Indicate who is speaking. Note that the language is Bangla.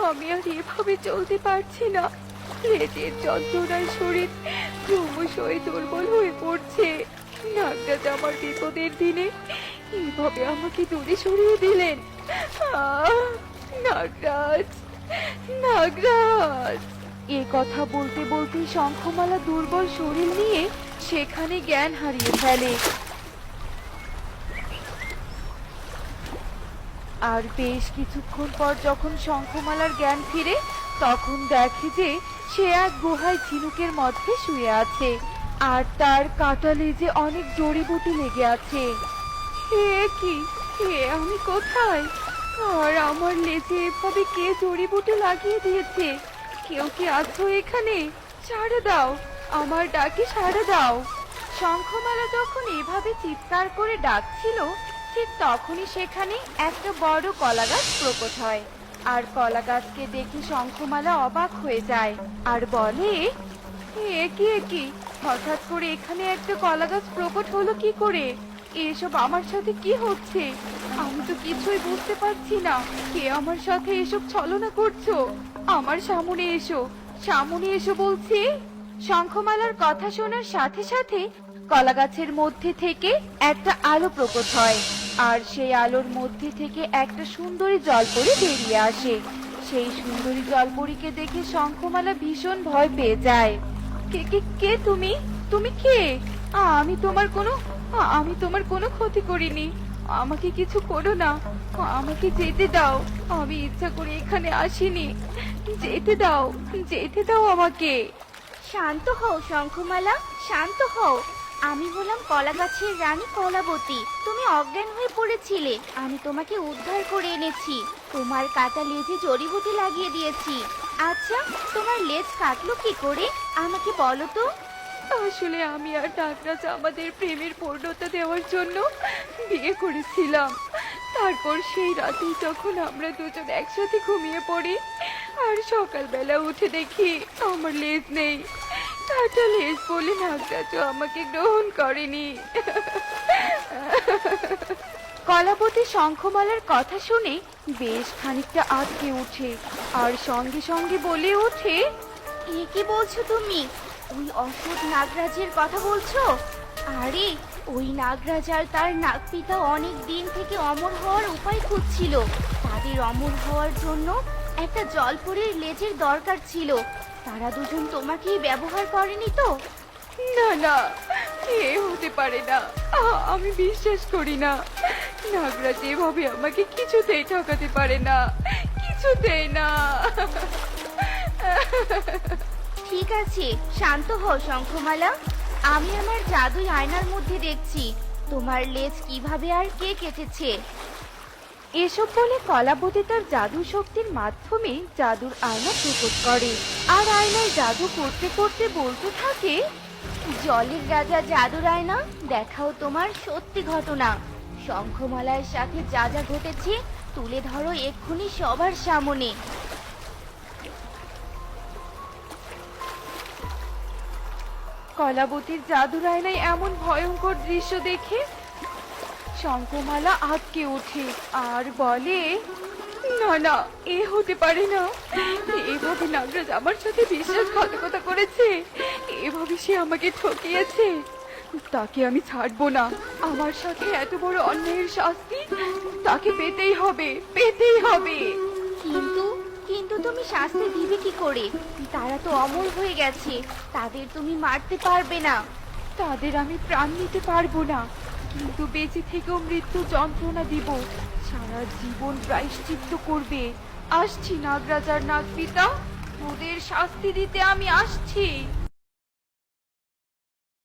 Speaker 1: আমি আর এভাবে চলতে পারছি না। লেজের যন্ত্রণায় শরীর ক্রমশই দুর্বল হয়ে পড়ছে। নাগরাজ আমার বিপদের দিনে এইভাবে আমাকে দূরে সরিয়ে দিলেন। আহ! নাগরাজ, নাগরাজ। এ কথা বলতে বলতে শঙ্খমালা দুর্বল শরীর নিয়ে সেখানে জ্ঞান হারিয়ে ফেলে। আর বেশ কিছুক্ষণ পর যখন শঙ্খমালার জ্ঞান ফিরে, তখন দেখে যে সে এক গুহায় ঝিনুকের মধ্যে শুয়ে আছে, আর তার কাটা লেজে অনেক জড়িবুটি লেগে আছে। এ কি, আমি কোথায়? আর আমার লেজে এভাবে কে জড়িবুটি লাগিয়ে দিয়েছে? কেউ কি আছো এখানে? সাড়া দাও, আমার ডাকে সাড়া দাও। শঙ্খমালা যখন এভাবে চিৎকার করে ডাকছিল, ঠিক তখনই সেখানে একটা বড় কলা গাছ প্রকট হয়। আর কলা গাছকে দেখে শঙ্খমালা অবাক হয়ে যায় আর বলে, এ কি হঠাৎ করে এখানে একটা কলা গাছ প্রকট হলো কি করে? এসব আমার সাথে কি হচ্ছে? আমি তো কিছুই বুঝতে পারছি না। কে আমার সাথে এসব ছলনা করছো? আমার সামনে এসো, সামনে এসো বলছি। শঙ্খমালার কথা শোনার সাথে সাথে কলা গাছের মধ্যে থেকে একটা আলো প্রকট হয়, আর সেই আলোর মধ্যে থেকে একটা সুন্দরী জলপরি বেরিয়ে আসে। সেই সুন্দরী জলপরীকে দেখে শঙ্খমালা ভীষণ ভয় পেয়ে যায়। কে কে কে তুমি? তুমি কে? আমি তোমার কোনো ক্ষতি করিনি। আমাকে কিছু করো না, আমাকে যেতে দাও। আমি ইচ্ছা করে এখানে আসিনি। যেতে দাও, যেতে দাও আমাকে।
Speaker 2: শান্ত হও শঙ্খমালা, শান্ত হও। আমি হলাম কলা গাছের রানী কলাবতী। তুমি অজ্ঞান হয়ে পড়েছিলে, আমি তোমাকে উদ্ধার করে এনেছি। তোমার কাটা লেজে জড়িবুটি লাগিয়ে দিয়েছি। আচ্ছা, তোমার লেজ কাটলো কি করে আমাকে বলো তো?
Speaker 1: আসলে আমি আর নাগরাজ আমাদের প্রেমের পূর্ণতা দেওয়ার জন্য বিয়ে করেছিলাম। তারপর সেই রাতেই যখন আমরা দুজন একসাথে ঘুমিয়ে পড়ি, আর সকালবেলা উঠে দেখি আমার লেজ নেই। কাটা লেজ বলে নাগরাজও আমাকে গ্রহণ করেনি। কলাবতী শঙ্খমালার কথা শুনে বেশ খানিকটা আটকে ওঠে, আর সঙ্গে সঙ্গে বলে ওঠে,
Speaker 2: এ কি বলছো তুমি? ওই অসৎ নাগরাজের কথা বলছো? আরে, ওই নাগরাজ আর তার নাগপিতা অনেক দিন থেকে অমর হওয়ার উপায় খুঁজছিল। তাদের অমর হওয়ার জন্য একটা জলপরীর লেজের দরকার ছিল। তারা দুজন তোমাকেই ব্যবহার করেনি তো?
Speaker 1: না না, এ হতে পারে না। আমি বিশ্বাস করি না। নাগরাজ এভাবে আমাকে কিছুতেই ঠকাতে পারে না, কিছুতেই না।
Speaker 2: ঠিক আছে, শান্ত হও শঙ্খমালা। আমি আমার জাদুই আয়নার মধ্যে দেখছি তোমার লেজ কিভাবে আর কে কেটেছে।
Speaker 1: এসব বলে কলাবতী তার জাদু শক্তির মাধ্যমে জাদুর আয়না প্রকট করে, আর আয়নায় জাদু করতে করতে বলতে থাকে,
Speaker 2: জলের রাজা জাদুর আয়না, দেখাও তোমার সত্যি ঘটনা। শঙ্খমালার সাথে যা যা ঘটেছে তুলে ধরো এক্ষুনি সবার সামনে।
Speaker 1: কলাবতীর জাদুর আয়নায় এমন ভয়ঙ্কর দৃশ্য দেখে শঙ্খমালা আটকে ওঠে আর বলে, না না, এ হতে পারে না। এভাবে নাগরাজ আমার সাথে বিশ্বাসঘাতকতা করেছে, এভাবে সে আমাকে ঠকিয়েছে। তাকে আমি ছাড়বো না। আমার সাথে এত বড় অন্যায়ের শাস্তি তাকে পেতেই হবে, পেতেই হবে।
Speaker 2: কিন্তু কিন্তু তুমি শাস্তি দিবে কি করে? তারা তো অমর হয়ে গেছে, তাদের তুমি মারতে পারবে না।
Speaker 1: তাদের আমি প্রাণ নিতে পারবো না, কিন্তু বেঁচে থেকেও মৃত্যু যন্ত্রণা দিব। সারা জীবন প্রায়শ্চিত্ত করবে। আসছি নাগরাজ আর নাগপিতা, ওদের শাস্তি দিতে আমি আসছি।